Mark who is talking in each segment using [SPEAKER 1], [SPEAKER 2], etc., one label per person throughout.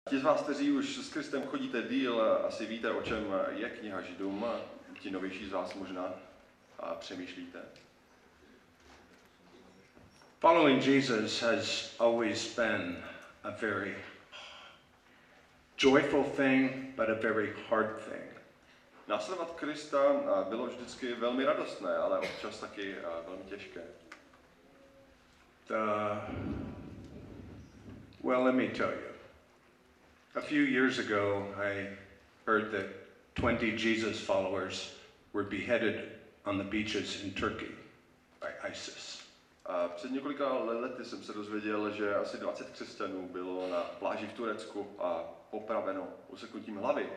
[SPEAKER 1] Ti z vás, kteří už s Kristem chodíte díl, asi víte, o čem je kniha Židům. Ti novější z vás možná přemýšlíte.
[SPEAKER 2] Following Jesus has always been a very joyful thing, but a very hard thing.
[SPEAKER 1] Následovat Krista bylo vždycky velmi radostné, ale občas taky velmi těžké.
[SPEAKER 2] Well, let me tell you. A few years ago, I heard that 20 Jesus followers were beheaded on the beaches in Turkey by ISIS.
[SPEAKER 1] Před několika lety jsem se dozvěděl, že asi 20 křesťanů bylo na pláži v Turecku a popraveno useknutím hlavy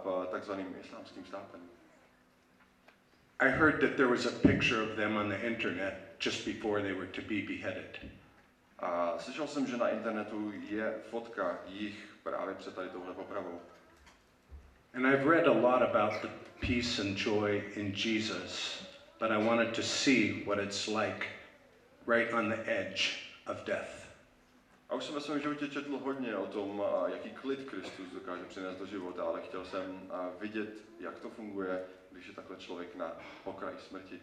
[SPEAKER 1] v takzvaným islámským státem.
[SPEAKER 2] I heard that there was a picture of them on the internet just before they were to be beheaded.
[SPEAKER 1] A slyšel jsem, že na internetu je fotka jich právě před tady touhle popravou.
[SPEAKER 2] And I've read a lot about the peace and joy in Jesus, but I wanted to see what it's like right on the edge of death.
[SPEAKER 1] A už jsem ve svém životě četl hodně o tom, jaký klid Kristus dokáže přinést do života, ale chtěl jsem vidět, jak to funguje, když je takhle člověk na okraji smrti.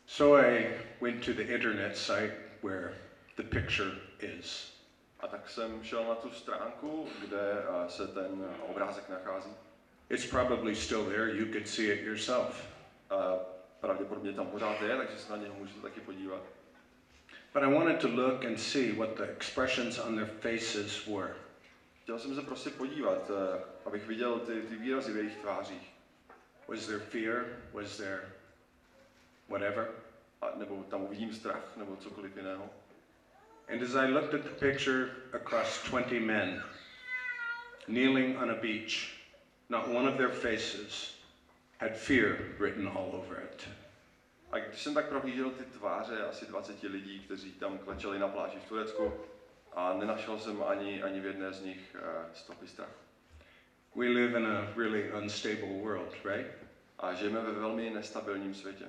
[SPEAKER 2] So I went to the internet site where the picture is.
[SPEAKER 1] A tak jsem šel na tu stránku, kde se ten obrázek nachází.
[SPEAKER 2] It's probably still there, you could see it yourself.
[SPEAKER 1] Pravděpodobně tam pořád je, takže se na něho můžete taky podívat.
[SPEAKER 2] But I wanted to look and see what the expressions on their faces were.
[SPEAKER 1] Chtěl jsem se prostě podívat, abych viděl ty výrazy v jejich tvářích.
[SPEAKER 2] Was there fear? Was there whatever?
[SPEAKER 1] A nebo tam uvidím strach, nebo cokoliv jiného.
[SPEAKER 2] And as I looked at the picture across 20 men kneeling on a beach, not one of their faces had fear written all over it.
[SPEAKER 1] A když jsem tak prohlížel ty tváře asi 20 lidí, kteří tam klečeli na pláži v Turecku, a nenašel jsem ani v jedné z nich stopy strachu.
[SPEAKER 2] We live in a really unstable world, right?
[SPEAKER 1] A žijeme ve velmi nestabilním světě.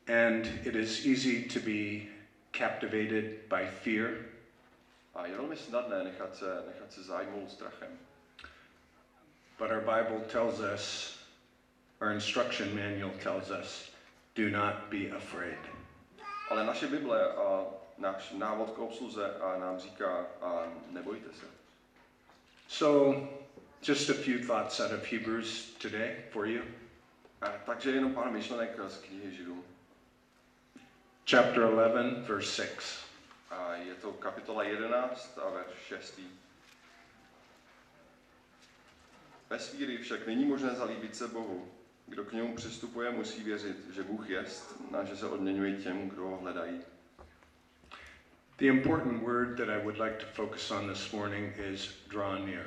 [SPEAKER 2] And it is easy to be captivated by fear.
[SPEAKER 1] A je velmi snadné nechat se zajmout strachem.
[SPEAKER 2] But our Bible tells us, our instruction manual tells us, do not be afraid.
[SPEAKER 1] Ale naše Bible a náš návod k obsluze nám říká, nebojte se.
[SPEAKER 2] So, just a few thoughts out of Hebrews today for you.
[SPEAKER 1] Takže jenom pár myšlenek z knihy Židům.
[SPEAKER 2] Chapter 11, verse 6.
[SPEAKER 1] Je to kapitola 11 a verš 6. Bez víry však není možné zalíbit se Bohu. Kdo k němu přistupuje, musí věřit, že Bůh jest a že se odměňuje těm, kdo ho hledají.
[SPEAKER 2] The important word that I would like to focus on this morning is draw near.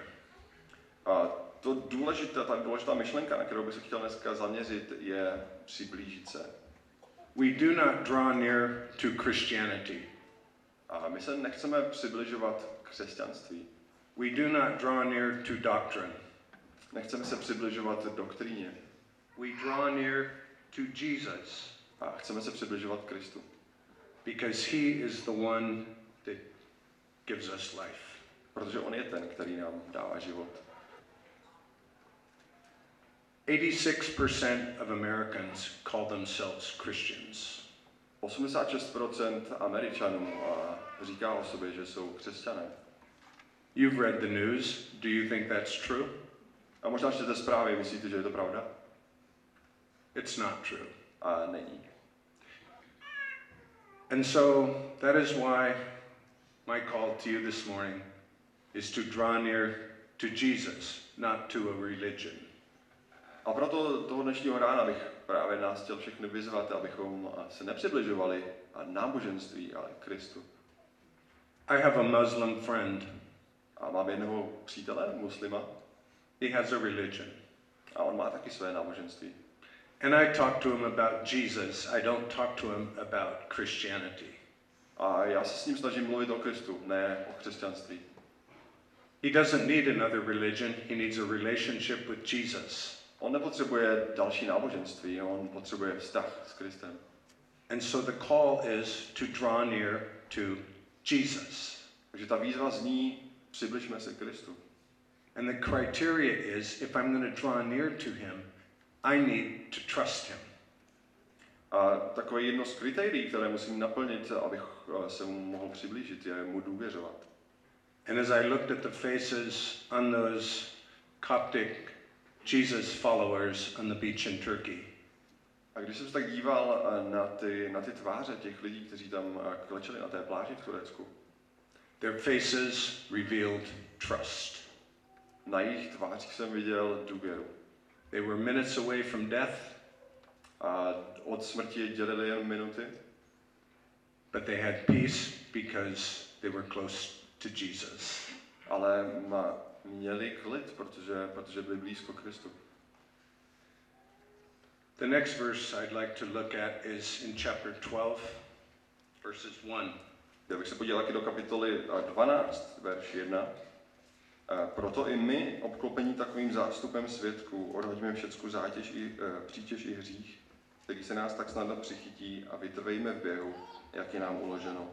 [SPEAKER 1] A ta důležitá myšlenka, na kterou bych se chtěl dneska zaměřit, je přiblížit se.
[SPEAKER 2] We do not draw near to Christianity.
[SPEAKER 1] A my se nechceme přibližovat k křesťanství.
[SPEAKER 2] We do not draw near to doctrine.
[SPEAKER 1] Nechceme se přibližovat doktríně.
[SPEAKER 2] We draw near to Jesus.
[SPEAKER 1] A chceme se přibližovat Kristu.
[SPEAKER 2] Because he is the one that gives us life.
[SPEAKER 1] Protože on je ten, který nám dává život.
[SPEAKER 2] 86% of Americans call themselves Christians.
[SPEAKER 1] 86% Američanů říká o sobě, že jsou křesťané.
[SPEAKER 2] You've read the news. Do you think that's true?
[SPEAKER 1] A možná čtete zprávy, myslíte, že je to pravda?
[SPEAKER 2] It's not true.
[SPEAKER 1] A není.
[SPEAKER 2] And so that is why my call to you this morning is to draw near to Jesus, not to a religion.
[SPEAKER 1] A proto toho dnešního rána bych právě nás chtěl všechny vyzvat, abychom se nepřibližovali náboženství, ale Kristu.
[SPEAKER 2] I have a Muslim friend.
[SPEAKER 1] A mám jednoho přítele, muslima.
[SPEAKER 2] He has a religion.
[SPEAKER 1] A on má taky své náboženství.
[SPEAKER 2] And I talk to him about Jesus. I don't talk to him about Christianity.
[SPEAKER 1] A já se s ním snažím mluvit o Kristu, ne o křesťanství.
[SPEAKER 2] He doesn't need another religion. He needs a relationship with Jesus.
[SPEAKER 1] On nepotřebuje další náboženství, on potřebuje vztah s Kristem.
[SPEAKER 2] And so the call is to draw near to Jesus.
[SPEAKER 1] Takže ta výzva zní, přibližme se Kristu.
[SPEAKER 2] And the criteria is, if I'm going to draw near to him, I need to trust him.
[SPEAKER 1] A takové jedno z kritérií, které musím naplnit, abych se mu mohl přiblížit, je mu důvěřovat.
[SPEAKER 2] And as I looked at the faces on those Coptic Jesus followers on the beach in Turkey,
[SPEAKER 1] A když jsem se tak díval na ty tváře těch lidí, kteří tam klečeli na té pláži v Turecku,
[SPEAKER 2] their faces revealed trust.
[SPEAKER 1] na jejich tvářích jsem viděl důvěru.
[SPEAKER 2] They were minutes away from death,
[SPEAKER 1] A od smrti je dělili jen minuty,
[SPEAKER 2] but they had peace because they were close to Jesus.
[SPEAKER 1] ale měli klid, protože byli blízko Kristu.
[SPEAKER 2] The next verse I'd like to look at is in chapter 12, verses 1.
[SPEAKER 1] Já bych se podíval taky do kapitoly 12, verš 1. Proto i my, obklopení takovým zástupem svědků, odhodíme všecku zátěž přítěž i hřích, který se nás tak snadno přichytí, a vytrvejme v běhu, jak je nám uloženo.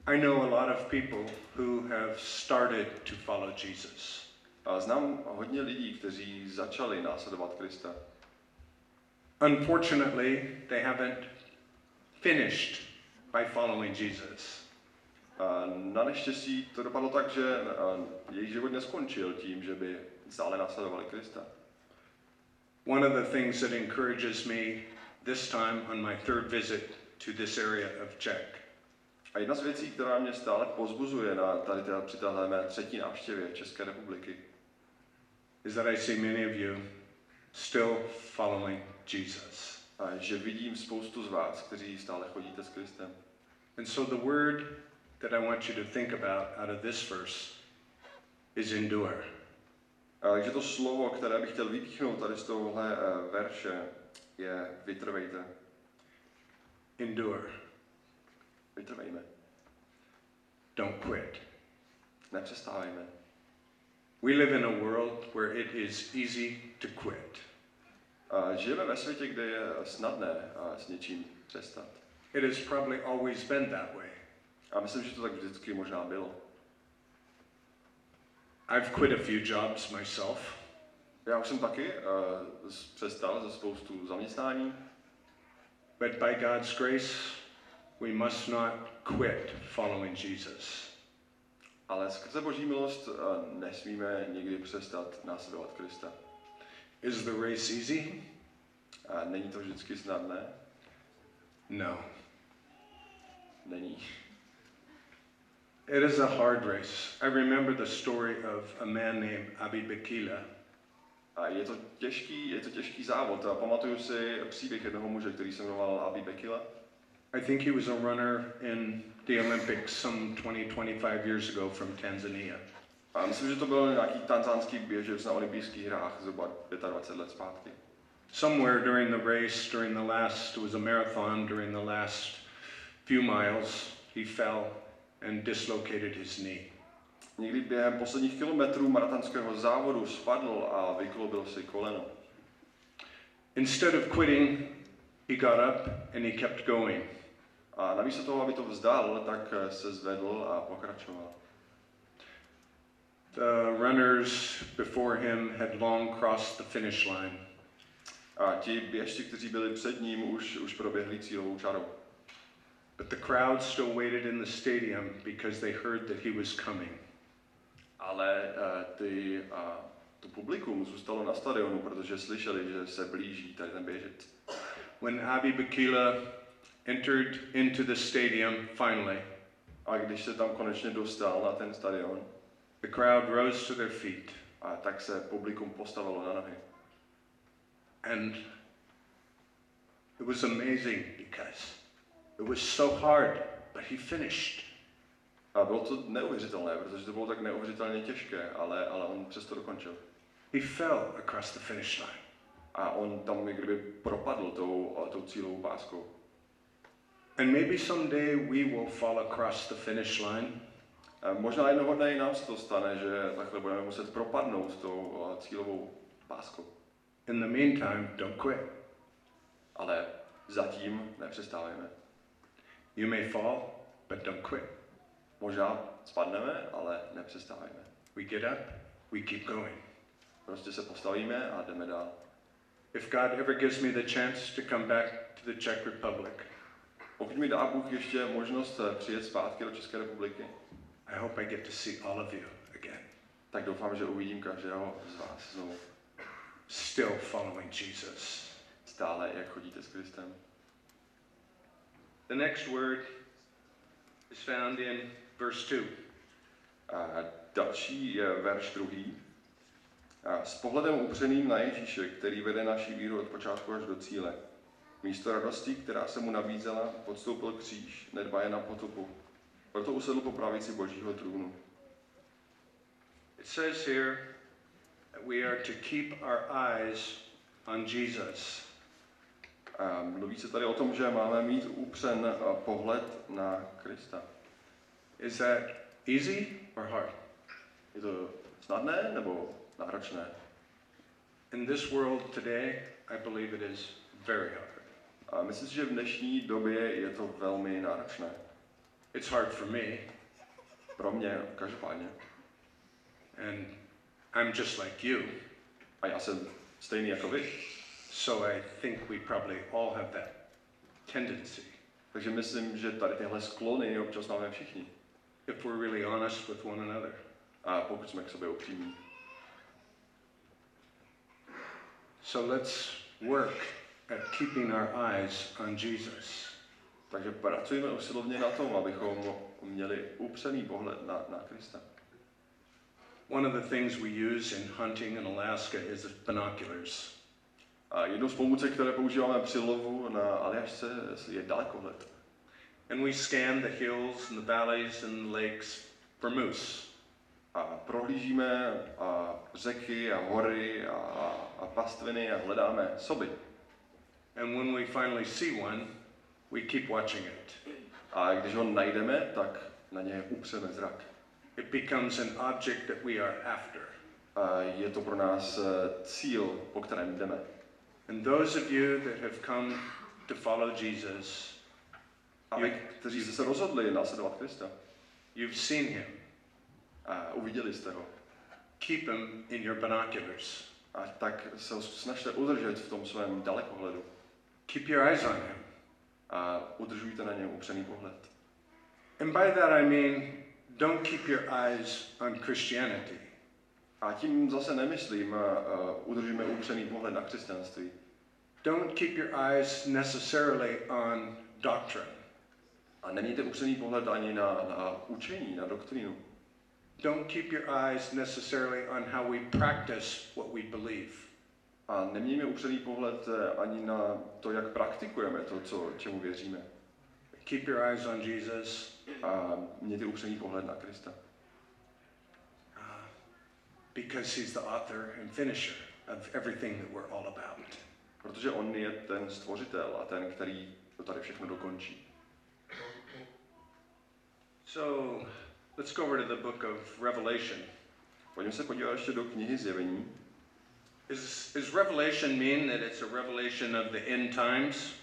[SPEAKER 2] I know a lot of people who have started to follow Jesus.
[SPEAKER 1] A znám hodně lidí, kteří začali následovat Krista.
[SPEAKER 2] Unfortunately, they haven't finished by following Jesus.
[SPEAKER 1] A na neštěstí to dopadlo tak, že jejich život neskončil tím, že by stále následovali Krista.
[SPEAKER 2] One of the things that encourages me this time on my third visit to this area of Czech
[SPEAKER 1] A jedna z věcí, která mě stále pozbuzuje při téhle mé třetí návštěvě České republiky,
[SPEAKER 2] is that I see many of you still following Jesus.
[SPEAKER 1] a že vidím spoustu z vás, kteří stále chodíte s Kristem.
[SPEAKER 2] And so the word that I want you to think about out of this verse is endure.
[SPEAKER 1] Takže to slovo, které bych chtěl vypíchnout tady z tohohle verše, je vytrvejte.
[SPEAKER 2] Endure.
[SPEAKER 1] Vytrvejme.
[SPEAKER 2] Don't quit.
[SPEAKER 1] Nepřestávejme.
[SPEAKER 2] We live in a world where it is easy to quit.
[SPEAKER 1] Žijeme ve světě, kde je snadné s něčím přestat.
[SPEAKER 2] It has probably always been that way.
[SPEAKER 1] A myslím, že to tak vždycky možná bylo.
[SPEAKER 2] I've quit a few jobs myself.
[SPEAKER 1] Já už jsem taky přestal ze spoustu zaměstnání.
[SPEAKER 2] But by God's grace, we must not quit following Jesus.
[SPEAKER 1] Ale skrze Boží milost nesmíme nikdy přestat následovat Krista.
[SPEAKER 2] Is the race easy?
[SPEAKER 1] Není to vždycky snadné?
[SPEAKER 2] No.
[SPEAKER 1] Není.
[SPEAKER 2] It is a hard race. I remember the story of a man named Abi Bakila.
[SPEAKER 1] A je to těžký závod. A pamatuju si příběh jednoho muže, který se jmenoval Abi Bakila.
[SPEAKER 2] I think he was a runner in the Olympics some 20-25 years ago from Tanzania.
[SPEAKER 1] A myslím, že to byl nějaký tanzánský běžec na olympijských hrách zhruba 25 let zpátky.
[SPEAKER 2] Somewhere during the race, it was a marathon, during the last few miles, he fell and dislocated his knee.
[SPEAKER 1] Někdy během posledních kilometrů maratonského závodu spadl a vykloubil si koleno.
[SPEAKER 2] Instead of quitting, he got up and he kept going.
[SPEAKER 1] A namísto toho, aby to vzdal, tak se zvedl a pokračoval.
[SPEAKER 2] The runners before him had long crossed the finish line.
[SPEAKER 1] A ti běžci, kteří byli před ním, už proběhli cílovou čarou.
[SPEAKER 2] But the crowd still waited in the stadium because they heard that he was coming.
[SPEAKER 1] Ale to publikum zůstalo na stadionu, protože slyšeli, že se blíží tady ten běžec.
[SPEAKER 2] When Abi Bakila entered into the stadium finally,
[SPEAKER 1] a když se tam konečně dostal na ten stadion,
[SPEAKER 2] the crowd rose to their feet.
[SPEAKER 1] A tak se publikum postavilo na nohy.
[SPEAKER 2] And it was amazing because it was so hard, but he finished.
[SPEAKER 1] A bylo to neuvěřitelné, protože to bylo tak neuvěřitelně těžké, ale on přesto dokončil.
[SPEAKER 2] He fell across the finish line.
[SPEAKER 1] A on tam kdyby propadl tou cílovou páskou.
[SPEAKER 2] And maybe someday we will fall across the finish line.
[SPEAKER 1] A možná jednoho dne i nám se to stane, že takhle budeme muset propadnout tou cílovou páskou.
[SPEAKER 2] In the meantime, don't quit.
[SPEAKER 1] Ale zatím nepřestávejme.
[SPEAKER 2] You may fall, but don't quit.
[SPEAKER 1] Možná spadneme, ale nepřestávajme.
[SPEAKER 2] We get up, we keep going.
[SPEAKER 1] Prostě se postavíme a jdeme dál.
[SPEAKER 2] If God ever gives me the chance to come back to the Czech Republic,
[SPEAKER 1] pokud mi dá Bůh ještě možnost přijet zpátky do České republiky,
[SPEAKER 2] I hope I get to see all of you again.
[SPEAKER 1] Tak doufám, že uvidím každého z vás znovu.
[SPEAKER 2] Still following Jesus.
[SPEAKER 1] Stále, jak chodíte s Kristem.
[SPEAKER 2] The next word is found in verse 2.
[SPEAKER 1] A další je verš 2. A s pohledem upřeným na Ježíše, který vede naši víru od počátku až do cíle. Místo radosti, která se mu nabízela, podstoupil kříž, nedbaje na potupu. Proto usedl po pravici Božího trůnu.
[SPEAKER 2] It says here that we are to keep our eyes on Jesus.
[SPEAKER 1] A mluví se tady o tom, že máme mít upřen pohled na Krista.
[SPEAKER 2] Is that easy or hard?
[SPEAKER 1] Je to snadné nebo náročné?
[SPEAKER 2] In this world today, I believe it is very hard.
[SPEAKER 1] A myslím si, že v dnešní době je to velmi náročné.
[SPEAKER 2] It's hard for me.
[SPEAKER 1] Pro mě každopádně.
[SPEAKER 2] And I'm just like you.
[SPEAKER 1] A já jsem stejný jako vy.
[SPEAKER 2] So I think we probably all have that tendency.
[SPEAKER 1] Takže myslím, že tady tyhle sklony občas máme všichni.
[SPEAKER 2] If we're really honest with one another.
[SPEAKER 1] A pokud jsme k sobě upřímní.
[SPEAKER 2] So let's work at keeping our eyes on Jesus.
[SPEAKER 1] Takže pracujeme usilovně na tom, abychom měli upřený pohled na Krista.
[SPEAKER 2] One of the things we use in hunting in Alaska is binoculars.
[SPEAKER 1] A jednou z pomůcek, které používáme při lovu na Aljašce, je dalekohled.
[SPEAKER 2] And we scan the hills and the valleys and the lakes for moose.
[SPEAKER 1] A prohlížíme řeky a hory a pastviny a hledáme soby.
[SPEAKER 2] And when we finally see one, we keep watching it.
[SPEAKER 1] A když ho najdeme, tak na něj upřeme zrak.
[SPEAKER 2] It becomes an object that we are after.
[SPEAKER 1] A je to pro nás cíl, po kterém jdeme.
[SPEAKER 2] And those of you that have come to follow Jesus,
[SPEAKER 1] A vy, kteří jste se rozhodli následovat Krista,
[SPEAKER 2] you've seen him.
[SPEAKER 1] a uviděli jste ho.
[SPEAKER 2] Keep him in your binoculars.
[SPEAKER 1] A tak se ho snažte udržet v tom svém dalekohledu.
[SPEAKER 2] Keep your eyes on him.
[SPEAKER 1] A udržujte na něm upřený pohled.
[SPEAKER 2] And by that I mean, don't keep your eyes on Christianity.
[SPEAKER 1] A tím zase nemyslím, udržíme upřený pohled na křesťanství.
[SPEAKER 2] Don't keep your eyes necessarily on doctrine.
[SPEAKER 1] A nemějte upřený pohled ani na učení, na doktrínu.
[SPEAKER 2] Don't keep your eyes necessarily on how we practice what we believe.
[SPEAKER 1] A nemějme upřený pohled ani na to, jak praktikujeme to, čemu věříme.
[SPEAKER 2] Keep your eyes on Jesus.
[SPEAKER 1] A mějte upřený pohled na Krista.
[SPEAKER 2] Because he's the author and finisher of everything that we're all about.
[SPEAKER 1] Protože on je ten stvořitel a ten, který to tady všechno dokončí.
[SPEAKER 2] So, let's go over to the book of Revelation.
[SPEAKER 1] Pojďme se podívat ještě do knihy Zjevení.
[SPEAKER 2] Is Revelation mean that it's a revelation of the end times?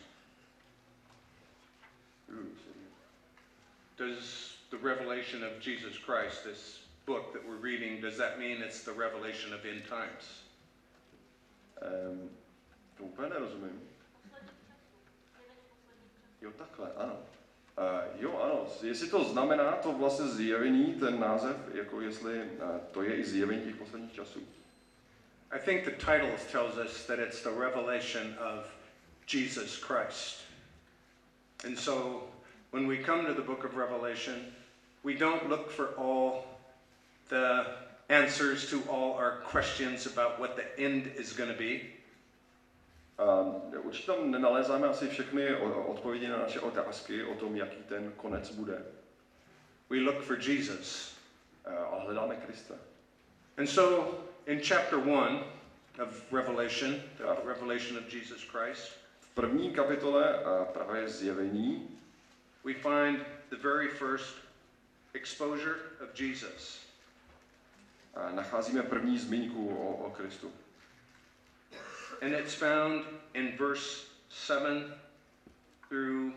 [SPEAKER 2] Does the revelation of Jesus Christ, this book that we're reading, does that mean it's the revelation of end times?
[SPEAKER 1] To úplně nerozumím. Jo, takhle, ano. Jo, ano. Jestli to znamená to vlastně zjevení, ten název, jako jestli to je i zjevení těch posledních časů.
[SPEAKER 2] I think the title tells us that it's the revelation of Jesus Christ. And so, when we come to the book of Revelation, we don't look for all the answers to all our questions about what the end is going to be.
[SPEAKER 1] Určitě tam nenalézáme asi všechny odpovědi na naše otázky o tom, jaký ten konec bude.
[SPEAKER 2] We look for Jesus.
[SPEAKER 1] A hledáme Krista.
[SPEAKER 2] And so, in chapter 1 of Revelation, the revelation of Jesus Christ,
[SPEAKER 1] v první kapitole právě Zjevení
[SPEAKER 2] we find the very first exposure of Jesus.
[SPEAKER 1] Nacházíme první zmínku o Kristu.
[SPEAKER 2] And it's found in verse 7 through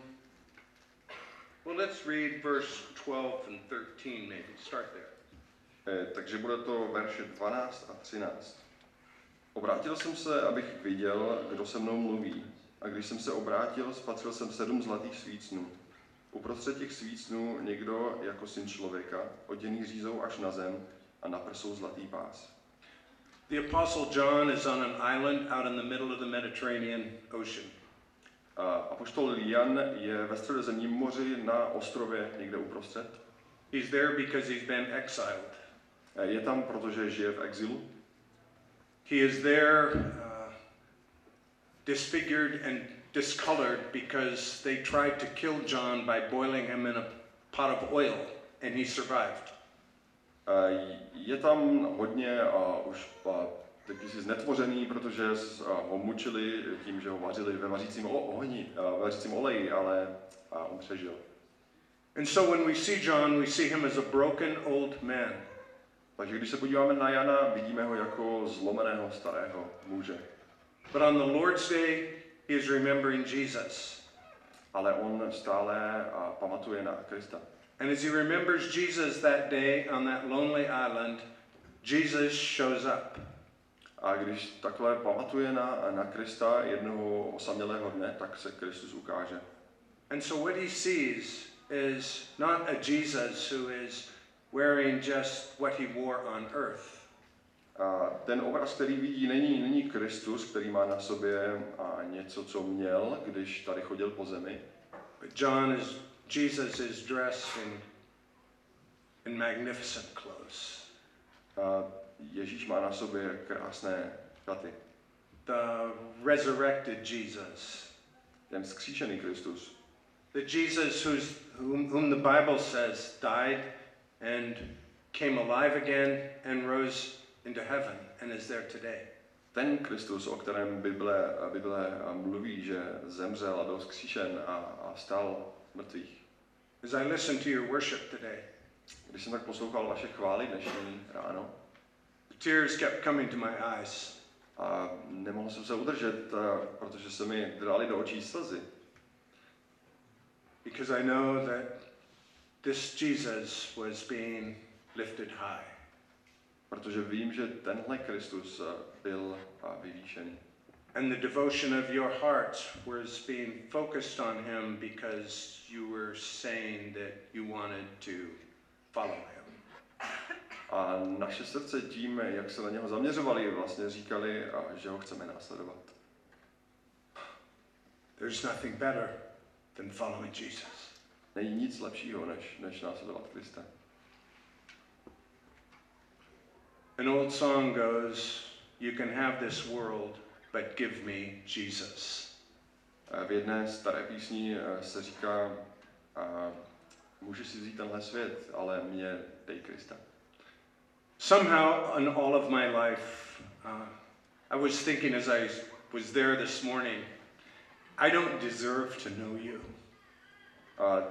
[SPEAKER 2] Well, let's read verse 12 and 13 maybe. Start there.
[SPEAKER 1] Takže bude to verše 12 a 13. Obrátil jsem se, abych viděl, kdo se mnou mluví. A když jsem se obrátil, spatřil jsem 7 zlatých svícnů. Uprostřed těch svícnů někdo jako syn člověka, oděný řízou až na zem a na prsou zlatý pás.
[SPEAKER 2] The Apostle John is on an island out in the middle of the Mediterranean Ocean.
[SPEAKER 1] Apoštol Jan je ve Středozemním moři na ostrově někde uprostřed.
[SPEAKER 2] He's there because he's been exiled.
[SPEAKER 1] Je tam, protože žije v exilu.
[SPEAKER 2] He is there disfigured and discolored because they tried to kill John by boiling him in a pot of oil, and he survived.
[SPEAKER 1] Je tam hodně už taky si znetvořený, protože ho mučili tím, že ho vařili ve vařícím oleji, ale on přežil.
[SPEAKER 2] And so when we see John, we see him as a broken old man.
[SPEAKER 1] Takže když se podíváme na Jana, vidíme ho jako zlomeného starého muže.
[SPEAKER 2] But on the Lord's Day, he is remembering Jesus.
[SPEAKER 1] Ale on stále pamatuje na Krista.
[SPEAKER 2] And as he remembers Jesus that day on that lonely island, Jesus shows up.
[SPEAKER 1] A když takhle pamatuje na Krista jednoho osamělého dne, tak se Kristus ukáže.
[SPEAKER 2] And so what he sees is not a Jesus who is wearing just what he wore on earth.
[SPEAKER 1] A ten obraz, který vidí, není Kristus, který má na sobě něco, co měl, když tady chodil po zemi.
[SPEAKER 2] But Jesus is dressed in magnificent clothes.
[SPEAKER 1] Ježíš má na sobě krásné šaty.
[SPEAKER 2] The resurrected Jesus.
[SPEAKER 1] Ten vzkříšený Kristus.
[SPEAKER 2] The Jesus whom the Bible says died and came alive again and rose into heaven and is there today.
[SPEAKER 1] Ten Kristus, o kterém Bible mluví, že zemřel a byl vzkříšen a stál z mrtvých.
[SPEAKER 2] As I listened to your worship today,
[SPEAKER 1] když jsem tak poslouchal vaše chvály dnešní ráno,
[SPEAKER 2] the tears kept coming to my eyes.
[SPEAKER 1] A nemohl jsem se udržet, protože se mi drály do očí slzy.
[SPEAKER 2] Because I know that this Jesus was being lifted high.
[SPEAKER 1] Protože vím, že tenhle Kristus byl vyvýšený.
[SPEAKER 2] And the devotion of your hearts was being focused on him because you were saying that you wanted to follow him.
[SPEAKER 1] A naše srdce tím, jak se na něho zaměřovali, vlastně říkali, že ho chceme následovat.
[SPEAKER 2] There's nothing better than following Jesus.
[SPEAKER 1] Není nic lepšího, než následovat Krista.
[SPEAKER 2] An old song goes, you can have this world, but give me Jesus.
[SPEAKER 1] V jedné staré písni se říká, můžeš si vzít tenhle svět, ale mě dej Krista.
[SPEAKER 2] Somehow in all of my life, I was thinking as I was there this morning, I don't deserve to know you.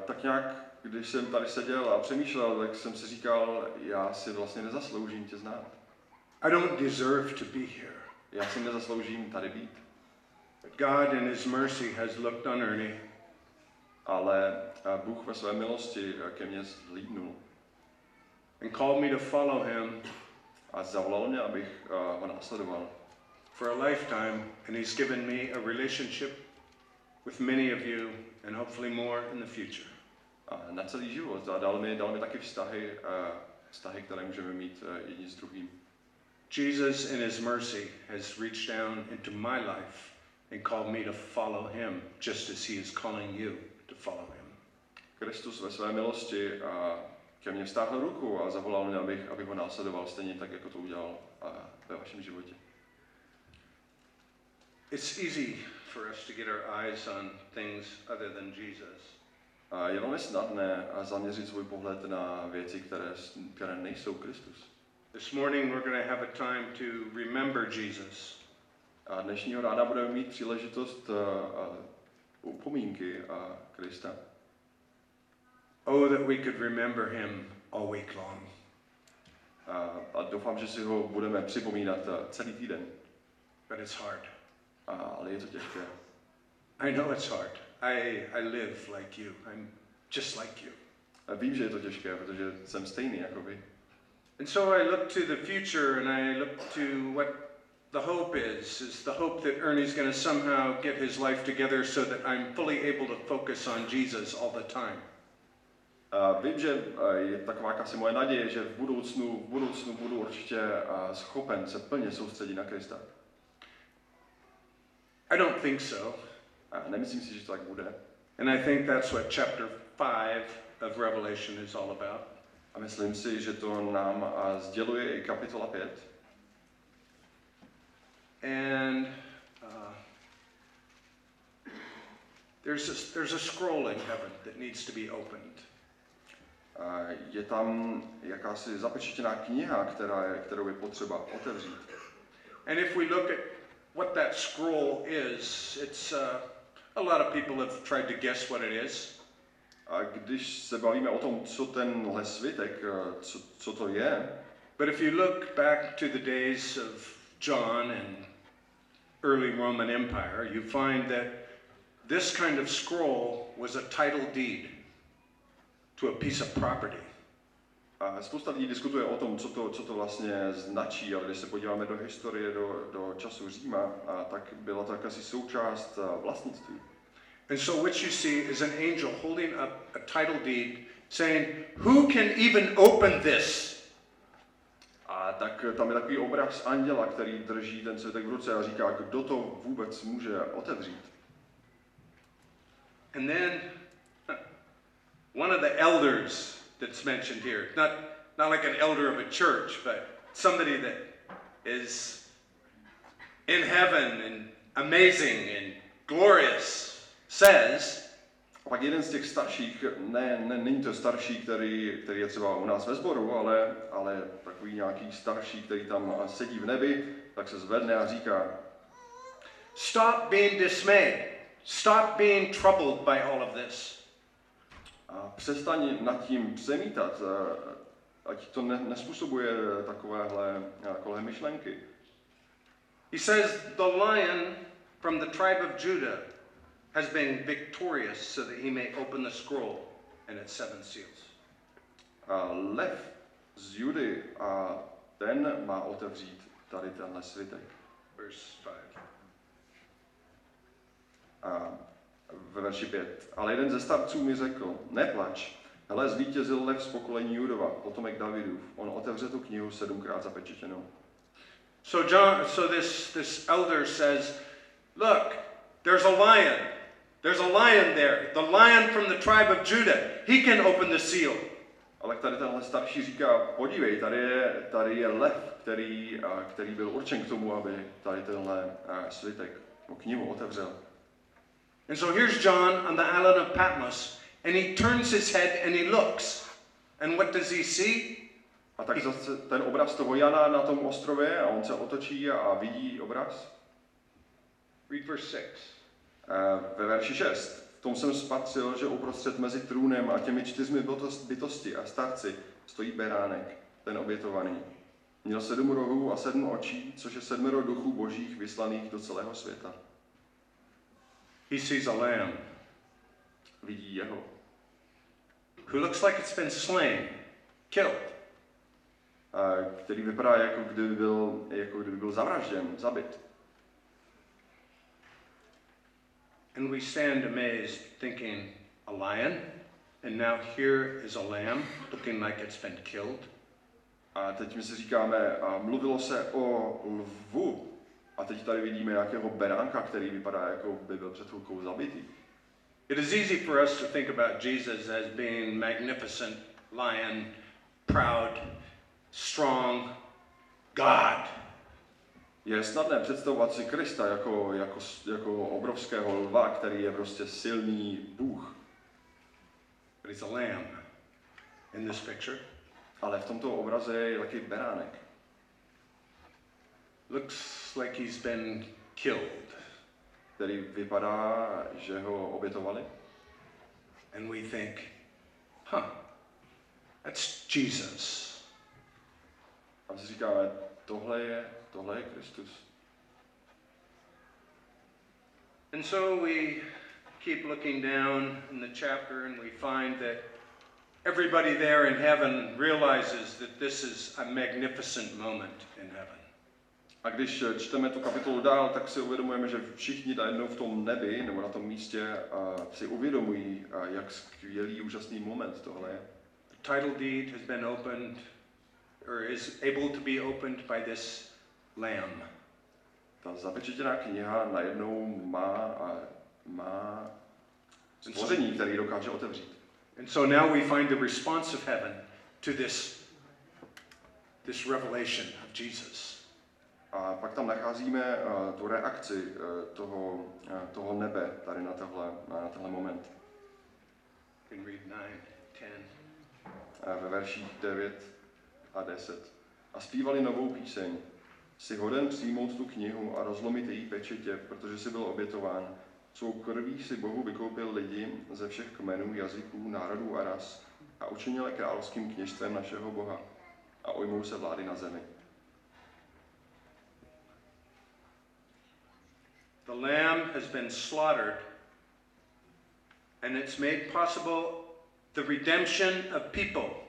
[SPEAKER 1] Tak nějak, když jsem tady seděl a přemýšlel, tak jsem si říkal, já si vlastně nezasloužím tě znát.
[SPEAKER 2] I don't deserve to be here.
[SPEAKER 1] Já si nezasloužím tady být.
[SPEAKER 2] But God in his mercy has looked on Ernie.
[SPEAKER 1] Ale Bůh ve své milosti ke mně zhlídnul.
[SPEAKER 2] And called me to follow him.
[SPEAKER 1] A zavolal mě, abych ho následoval.
[SPEAKER 2] For a lifetime, and he's given me a relationship with many of you, and hopefully more in the future.
[SPEAKER 1] A na celý život. A dal mi taky vztahy, které můžeme mít jedni s druhým.
[SPEAKER 2] Jesus in his mercy has reached down into my life and called me to follow him, just as he is calling you to follow him.
[SPEAKER 1] Kristus ve své milosti ke mně vztáhl ruku a zavolal mě, abych ho následoval stejně tak, jako to udělal ve vašem životě.
[SPEAKER 2] It's easy for us to get our eyes on things other than Jesus.
[SPEAKER 1] Je velmi snadné zaměřit svůj pohled na věci, které nejsou Kristus.
[SPEAKER 2] This morning we're going to have a time to remember Jesus.
[SPEAKER 1] A dnešního rána budeme mít příležitost upomínky Krista.
[SPEAKER 2] Oh, that we could remember him all week long.
[SPEAKER 1] A doufám, že si ho budeme připomínat celý týden.
[SPEAKER 2] But it's hard.
[SPEAKER 1] Ale je to těžké.
[SPEAKER 2] I know it's hard. I live like you. I'm just like you.
[SPEAKER 1] A vím, že je to těžké, protože jsem stejný jako vy.
[SPEAKER 2] And so I look to the future and I look to what the hope is the hope that Ernie's going to somehow get his life together so that I'm fully able to focus on Jesus all the time.
[SPEAKER 1] Vím, že je taková jakási moje naděje, že v budoucnu budu určitě schopen se plně soustředit na Krista.
[SPEAKER 2] I don't think so.
[SPEAKER 1] Nemyslím si, že to tak bude.
[SPEAKER 2] And I think that's what chapter 5 of Revelation is all about.
[SPEAKER 1] A myslím si, že to nám sděluje i kapitola 5.
[SPEAKER 2] And there's a scroll in heaven that needs to be opened.
[SPEAKER 1] Je tam jakási zapečetěná kniha, kterou je potřeba otevřít.
[SPEAKER 2] And if we look at what that scroll is, it's a lot of people have tried to guess what it is.
[SPEAKER 1] A když se bavíme o tom, co tenhle svitek, co to je,
[SPEAKER 2] but if you look back to the days of John and early Roman Empire, you find that this kind of scroll was a title deed to a piece of property.
[SPEAKER 1] A spousta lidí diskutuje o tom, co to vlastně značí, ale když se podíváme do historie, do času Říma, tak byla to jakási součást vlastnictví.
[SPEAKER 2] And so what you see is an angel holding up a title deed saying, who can even open this?
[SPEAKER 1] A tak tam je takový obraz anděla, který drží ten svitek v ruce a říká, kdo to vůbec může otevřít.
[SPEAKER 2] And then one of the elders that's mentioned here, not like an elder of a church, but somebody that is in heaven and amazing and glorious, says,
[SPEAKER 1] a pak jeden z těch starších, není to starší, který je třeba u nás ve sboru, ale takový nějaký starší, který tam sedí v nebi, tak se zvedne a říká,
[SPEAKER 2] stop being dismayed, stop being troubled by all of this.
[SPEAKER 1] A přestaň nad tím přemítat, ať to nespůsobuje takovéhle myšlenky.
[SPEAKER 2] He says the lion from the tribe of Judah has been victorious so that he may open the scroll and its 7 seals.
[SPEAKER 1] A lev z Judy a ten má otevřít tady tenhle svitek.
[SPEAKER 2] Verse 5.
[SPEAKER 1] A ve verši 5. Ale jeden ze starců mi řekl, neplač, hele, zvítězil lev z pokolení Judova, potomek Davidův. On otevře tu knihu 7krát zapečetěnou.
[SPEAKER 2] So this elder says, look, there's a lion. There's a lion there. The lion from the tribe of Judah. He can open the seal.
[SPEAKER 1] Ale tady tenhle starší říká, podívej, tady je lev, který byl určen k tomu, aby tady tenhle svitek, knihu otevřel.
[SPEAKER 2] And so here's John on the island of Patmos, and he turns his head and he looks. And what does he see?
[SPEAKER 1] A tak zase ten obraz toho Jana na tom ostrově a on se otočí a vidí obraz.
[SPEAKER 2] Read verse 6.
[SPEAKER 1] Ve verši 6. V tom jsem spatřil, že uprostřed mezi trůnem a těmi 4 bytosti a starci stojí beránek, ten obětovaný. Měl 7 rohů a 7 očí, což je 7 duchů božích vyslaných do celého světa.
[SPEAKER 2] He sees a lamb.
[SPEAKER 1] Vidí jeho.
[SPEAKER 2] Who looks like it's been slain, killed.
[SPEAKER 1] Který vypadá, jako kdyby byl zavražděn, zabit.
[SPEAKER 2] And we stand amazed, thinking, a lion? And now here is a lamb, looking like it's been killed.
[SPEAKER 1] A teď my si říkáme, mluvilo se o lvu. A teď tady vidíme nějakého beránka, který vypadá, jako by byl před chvilkou zabitý.
[SPEAKER 2] It is easy for us to think about Jesus as being magnificent, lion, proud, strong, God.
[SPEAKER 1] Je snadné představovat si Krista jako obrovského lva, který je prostě silný Bůh.
[SPEAKER 2] But he's a lamb in this picture.
[SPEAKER 1] Ale v tomto obraze je taky beránek.
[SPEAKER 2] Looks like he's been killed.
[SPEAKER 1] Který vypadá, že ho obětovali.
[SPEAKER 2] And we think, that's Jesus.
[SPEAKER 1] A my si říkáme, tohle je Kristus.
[SPEAKER 2] And so we keep looking down in the chapter and we find that everybody there in heaven realizes that this is a magnificent moment in heaven.
[SPEAKER 1] A když čteme tu kapitolu dál, tak si uvědomujeme, že všichni najednou v tom nebi nebo na tom místě si uvědomují, jak skvělý, úžasný moment tohle je.
[SPEAKER 2] The title deed has been opened, or is able to be opened by this lamb.
[SPEAKER 1] Ta zapečetěná kniha najednou má stvoření, který dokáže otevřít.
[SPEAKER 2] And so now we find the response of heaven to this revelation of Jesus.
[SPEAKER 1] A pak tam nacházíme tu reakci toho nebe tady na tenhle moment.
[SPEAKER 2] You can read 9, 10.
[SPEAKER 1] Ve verších 9 a 10. A zpívali novou píseň. Jsi hoden přijmout tu knihu a rozlomit její pečetě, protože jsi byl obětován. Svou krví si Bohu vykoupil lidi ze všech kmenů, jazyků, národů a ras a učinil je královským kněžstvem našeho Boha a ujmou se vlády na zemi.
[SPEAKER 2] The lamb has been slaughtered, and it's made possible the redemption of people.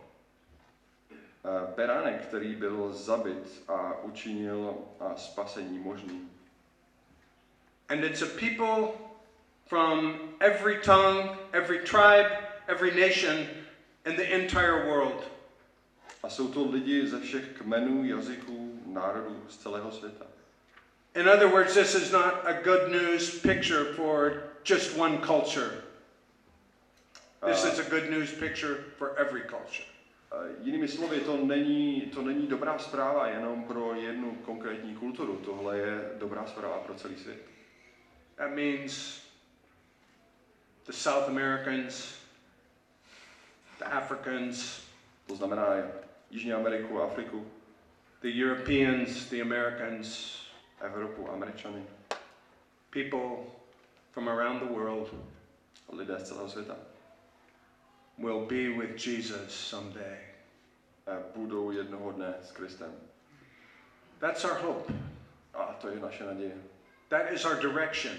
[SPEAKER 1] Beránek, který byl zabit a učinil spasení možný.
[SPEAKER 2] And it's a people from every tongue, every tribe, every nation in the entire world.
[SPEAKER 1] A jsou to lidi ze všech kmenů, jazyků, národů z celého světa.
[SPEAKER 2] In other words, this is not a good news picture for just one culture. This is a good news picture for every culture.
[SPEAKER 1] Jinými slovy, to není dobrá zpráva jenom pro jednu konkrétní kulturu. Tohle je dobrá zpráva pro celý svět.
[SPEAKER 2] That means the South Americans, the Africans,
[SPEAKER 1] to znamená Jižní Ameriku, Afriku,
[SPEAKER 2] the Europeans, the Americans,
[SPEAKER 1] Evropu, Američany,
[SPEAKER 2] people from around the world,
[SPEAKER 1] lidé z celého světa,
[SPEAKER 2] will be with Jesus someday.
[SPEAKER 1] Budou jednoho dne s Kristem.
[SPEAKER 2] That's our hope.
[SPEAKER 1] A to je naše naděje.
[SPEAKER 2] That is our direction.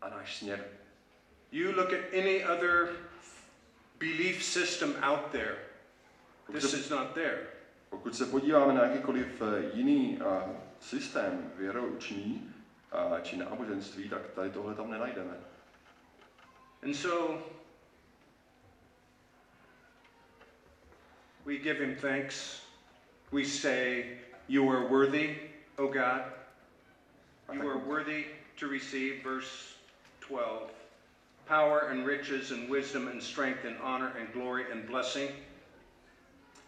[SPEAKER 1] A náš směr.
[SPEAKER 2] You look at any other belief system out there. This is not there.
[SPEAKER 1] Pokud se podíváme na jakýkoliv jiný systém věroučný či náboženství, tak tady tohle tam nenajdeme.
[SPEAKER 2] And so we give him thanks. We say, you are worthy, O God. You are worthy to receive, verse 12, power and riches and wisdom and strength and honor and glory and blessing.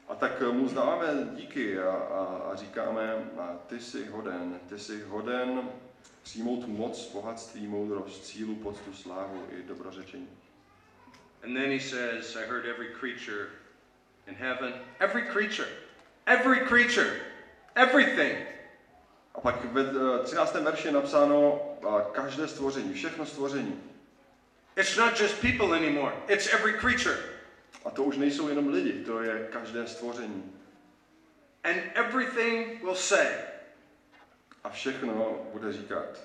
[SPEAKER 1] A tak mu vzdáváme díky a říkáme, ty jsi hoden přijmout moc, bohatství, moudrost, sílu, poctu, slávu i dobrořečení.
[SPEAKER 2] And then he says, I heard every creature in heaven, every creature, everything.
[SPEAKER 1] A pak ve 13. verši je napsáno každé stvoření, všechno stvoření.
[SPEAKER 2] It's not just people anymore, it's every creature.
[SPEAKER 1] A to už nejsou jenom lidi, to je každé stvoření.
[SPEAKER 2] And everything will say.
[SPEAKER 1] A všechno bude říkat.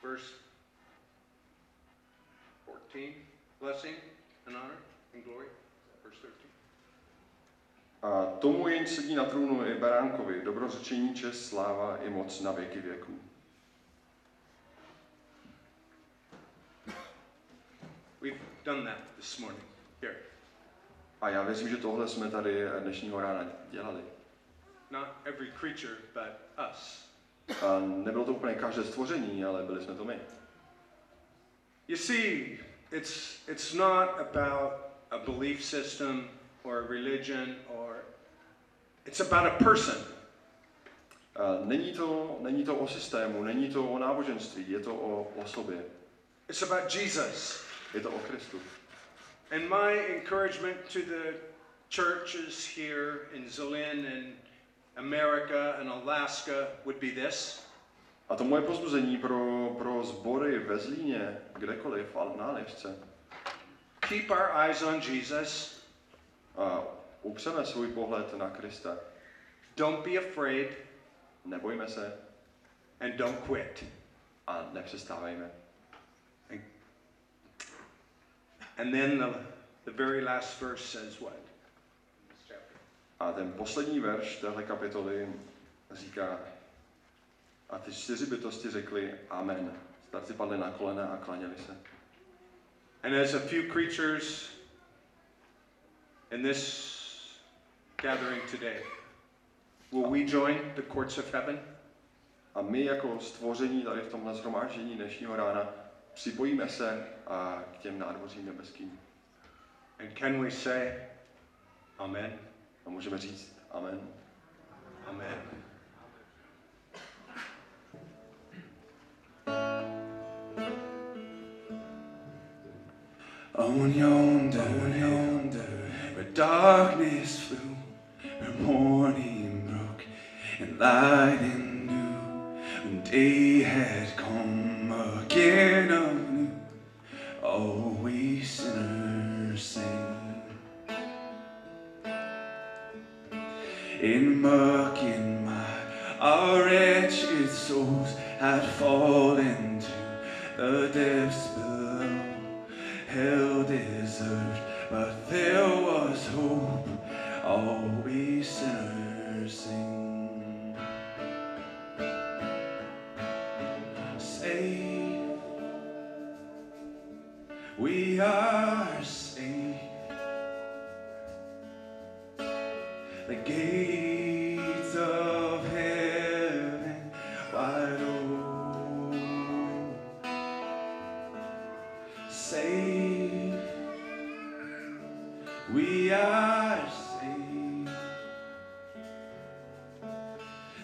[SPEAKER 2] Verse 14, blessing and honor and glory. Verse 13.
[SPEAKER 1] A tomu jenž sedí na trůnu i beránkovi, dobrořečení, čest, sláva i moc na věky věků.
[SPEAKER 2] We've done that this morning. Here.
[SPEAKER 1] A já věřím, že tohle jsme tady dnešního rána dělali.
[SPEAKER 2] Not every creature, but us.
[SPEAKER 1] A nebylo to úplně každé stvoření, ale byli jsme to my.
[SPEAKER 2] You see, it's not about a belief system or a religion or it's about a person.
[SPEAKER 1] Není to o systému, není to o náboženství, je to o osobě.
[SPEAKER 2] It's about Jesus.
[SPEAKER 1] Je to o Kristu.
[SPEAKER 2] And my encouragement to the churches here in Zlin and America and Alaska would be this.
[SPEAKER 1] A to moje povzbuzení pro sbory ve Zlíně, kdekoliv, na Aljašce.
[SPEAKER 2] Keep our eyes on Jesus.
[SPEAKER 1] A upřeme svůj pohled na Krista.
[SPEAKER 2] Don't be afraid.
[SPEAKER 1] Nebojme se.
[SPEAKER 2] And don't quit.
[SPEAKER 1] a nepřestávejme.
[SPEAKER 2] And then the very last verse says what?
[SPEAKER 1] A ten poslední verš téhle kapitoly říká, a ty 4 bytosti řekly amen. Starci padli na kolena a klaněli se.
[SPEAKER 2] And as a few creatures in this gathering today, will we join the courts of heaven?
[SPEAKER 1] A my jako stvoření tady v tomhle shromáždění dnešního rána připojíme se a k těm nádvořím nebeským.
[SPEAKER 2] And can we say amen?
[SPEAKER 1] A můžeme říct amen.
[SPEAKER 2] Amen.
[SPEAKER 3] On yonder, where darkness flew, where morning broke, and light and new, when day had come again anew, all we sinners sing. In muck in my, our wretched souls had fallen to the depths below. Hell deserved, but there was hope, all we sinners sing. Safe, we are safe. The gates of heaven wide open. Safe, we are safe.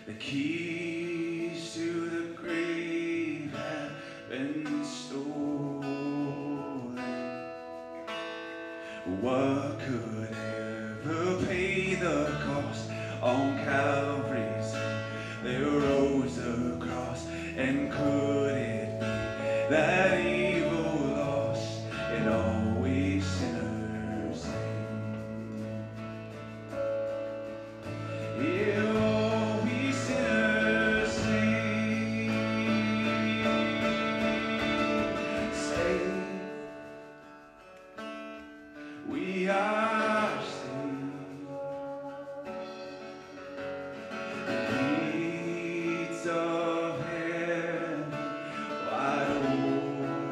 [SPEAKER 3] The keys to the grave have been stolen. What could ever pay the cost on Calvary's hill? There rose a cross, and could it be that evil lost and all we sinners sing? Yeah, all we sinners sing. Safe, we are safe. The gates of heaven wide open.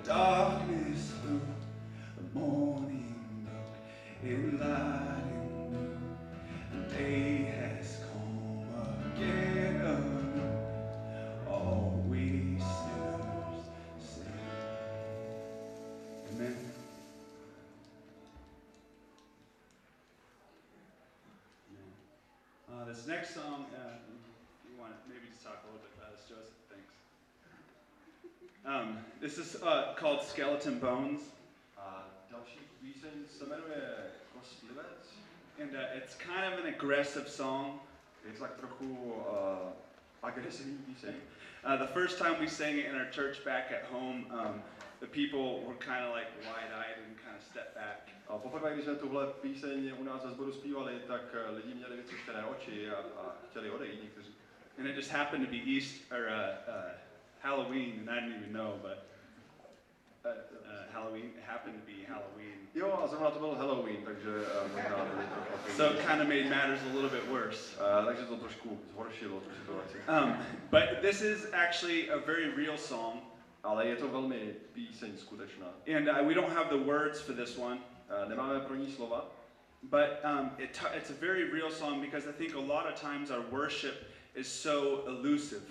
[SPEAKER 3] darkness flew, the morning broke in light and new. The day has come again anew. All we sinners sin. Amen. This next song, you want to maybe just talk a little bit about this, Joseph. Thanks. This is called Skeleton Bones.
[SPEAKER 1] Další píseň se jmenuje Kostlivec.
[SPEAKER 3] And it's kind of an aggressive song.
[SPEAKER 1] Je to tak trochu agresivní píseň.
[SPEAKER 3] The first time we sang it in our church back at home, the people were kind of like wide-eyed and kind of stepped back.
[SPEAKER 1] A poprvé, když jsme tuhle píseň u nás ve sboru zpívali, tak lidi měli vycvičené oči a chtěli odejít někteří.
[SPEAKER 3] And it just happened to be Halloween, and I didn't even know, but Halloween happened to be Halloween.
[SPEAKER 1] Jo, a zrovna to byl Halloween, takže možná byli trochu.
[SPEAKER 3] So it kind of made matters a little bit worse.
[SPEAKER 1] Takže to trošku zhoršilo tu situaci.
[SPEAKER 3] But this is actually a very real song.
[SPEAKER 1] Ale je to velmi píseň skutečná.
[SPEAKER 3] And we don't have the words for this one.
[SPEAKER 1] Nemáme pro ní slova.
[SPEAKER 3] But it's a very real song because I think a lot of times our worship is so elusive.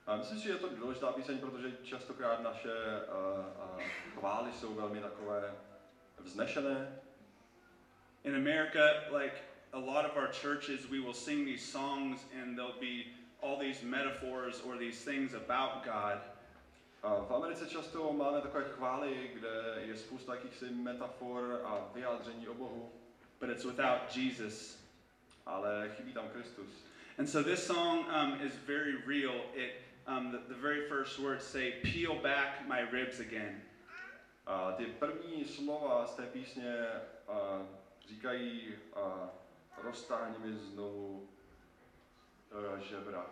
[SPEAKER 1] A myslím si, že je to důležitá píseň, protože častokrát naše chvály jsou velmi takové vznešené.
[SPEAKER 3] In America, like a lot of our churches, we will sing these songs and there'll be all these metaphors or these things about God.
[SPEAKER 1] V Americe často máme takové chvály, kde je spousta jakýchsi metafor a vyjádření o Bohu.
[SPEAKER 3] But it's without Jesus.
[SPEAKER 1] Ale chybí tam Kristus.
[SPEAKER 3] And so this song is very real. The very first words say, "Peel back my ribs again."
[SPEAKER 1] A ty první slova z té písně říkají, roztáhni mi znovu žebra.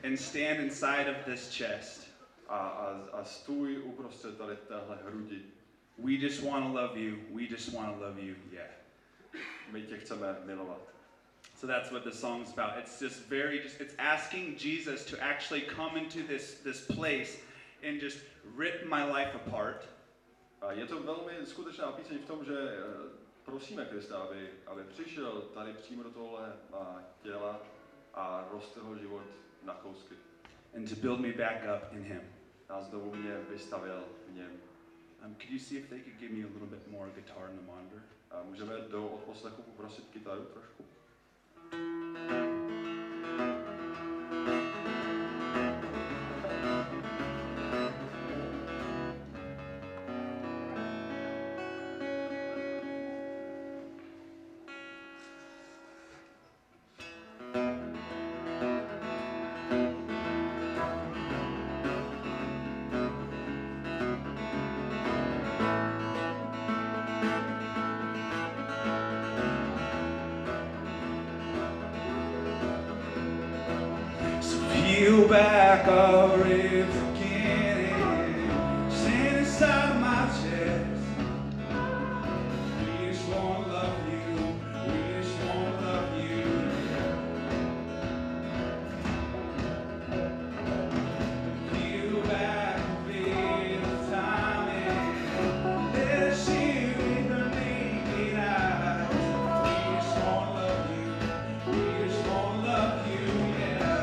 [SPEAKER 3] And stand inside of this chest.
[SPEAKER 1] A stůj uprostřed tady téhle hrudi.
[SPEAKER 3] We just want to love you. We just want to love you. Yeah.
[SPEAKER 1] My tě chceme milovat.
[SPEAKER 3] So that's what the song's about. It's just it's asking Jesus to actually come into this place and just rip my life apart.
[SPEAKER 1] A je to velmi skutečná píseň v tom, že prosíme Krista, aby přišel tady přímo do tohle těla a roztrhl život na kousky.
[SPEAKER 3] And to build me back up in him.
[SPEAKER 1] A znovu mě vystavil v něm.
[SPEAKER 3] Could you see if they could give me a little bit more guitar in the monitor?
[SPEAKER 1] A můžeme do odposlechu poprosit kytaru trošku?
[SPEAKER 3] Peel back our ribs again, stand inside my chest. We just want to love you, we just want to love you. Peel back a bit of time and let us see with the naked eyes. We just want to love you, we just want to love you, yeah.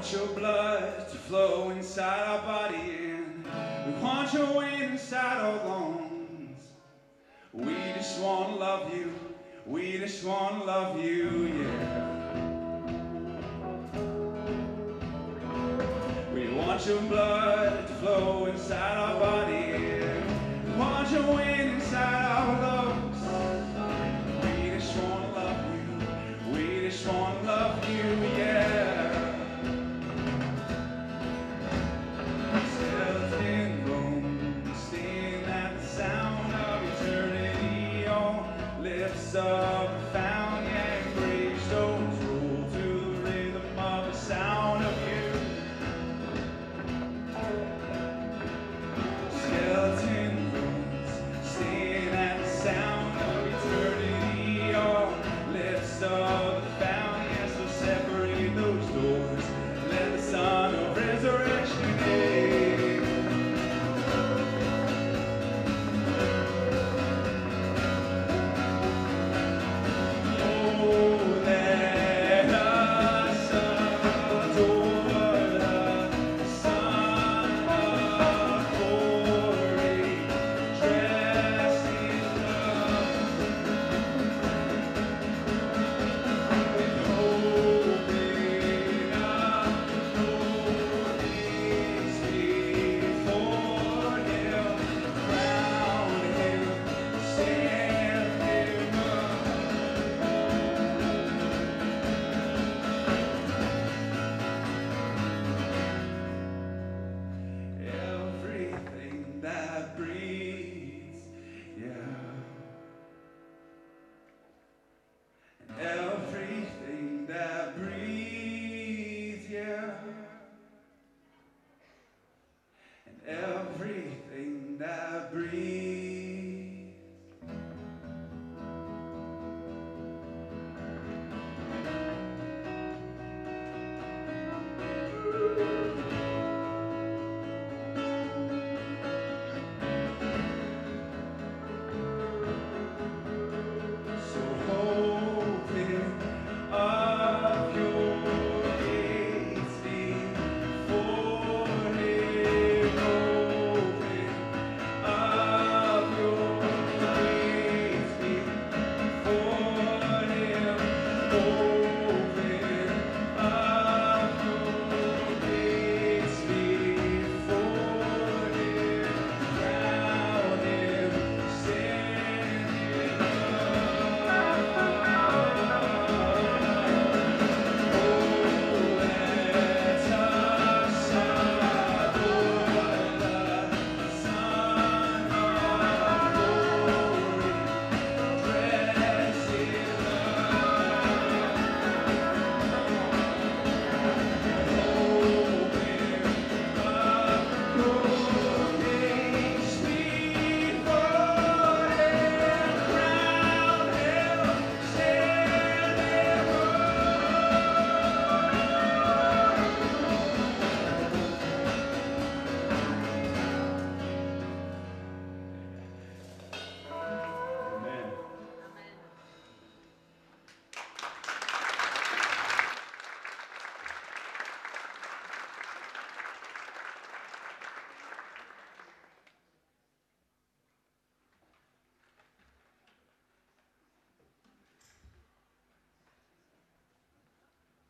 [SPEAKER 3] want your blood to flow inside our body, and we want your wind inside our lungs. We just want to love you. We just want to love you, yeah. We want your blood to flow inside our body, and we want your wind